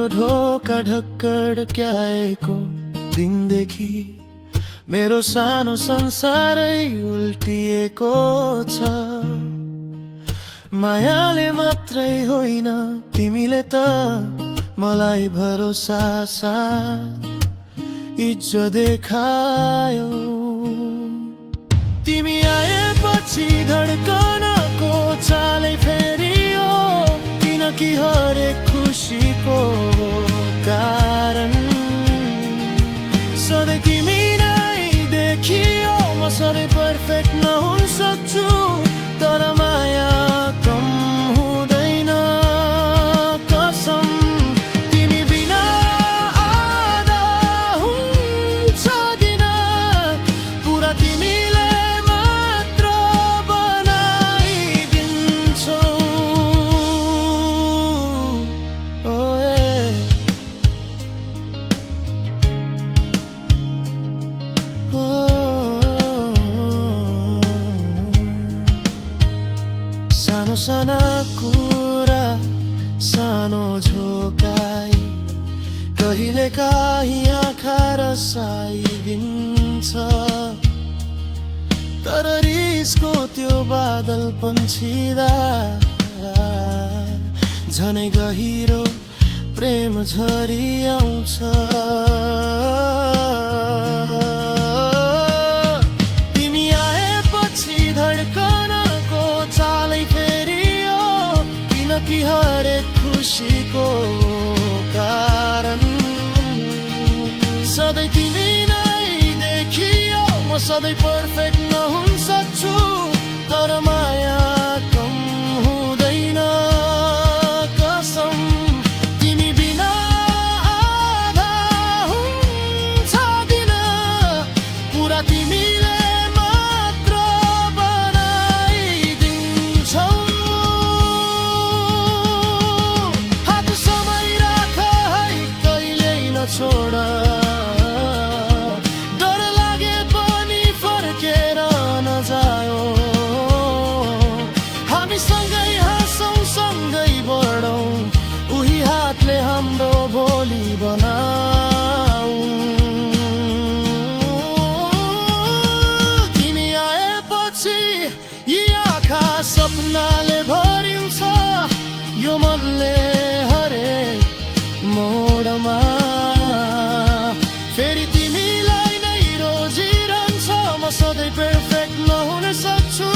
ढोका ढक्कड्क्याएको दिनदेखि मेरो सानो संसारै उल्टिएको छ। मायाले मात्रै होइन तिमीले त मलाई भरोसा इज्जत देखायौ। तिमी आएपछि धड्कनको चालै फेरियो, किनकि हरेक खुसीको कारण सधैँ तिमी नै देखियो। म सधैँ पर्फेक्ट नहुन सक्छु, तर माया कम हुँदैन कसम। तिमी बिना आधा हुन्छ दिन, पुरा तिमीले मात्र बनाइदिन्छौ। सानो साना कुरा, सानो झोकाई, कहिले काहीँ आँखा रसाइदिन्छ। तर रिसको त्यो बादल पन्छिँदा झनै गहिरो प्रेम झरी आउँछ। तिमी आएपछि धड्कनको चालै फेरियो, किनकि हरेक खुसीको कारण सधैँ तिमी नै देखियो। म सधैँ पर्फेक्ट नहुन सक्छु, तर माया कम हुँदैन कसम। तिमी बिना आधा हुन्छ दिन, पुरा तिमीले मात्र बनाइदिन्छौ। हात समाइराख है, कहिल्यै नछोड। डर लागे पनि फर्केर नजाऊ। हामी सँगै हाँसौँ, सँगै बढौँ, उही हातले हाम्रो भोलि बनाऊ। तिमी आएपछि यी आँखा सपनाले भरिन्छ, यो मनले हरेक मोडमा फेरि तिमीलाई नै रोजिरहन्छ। म सधैँ पर्फेक्ट नहुन सक्छु,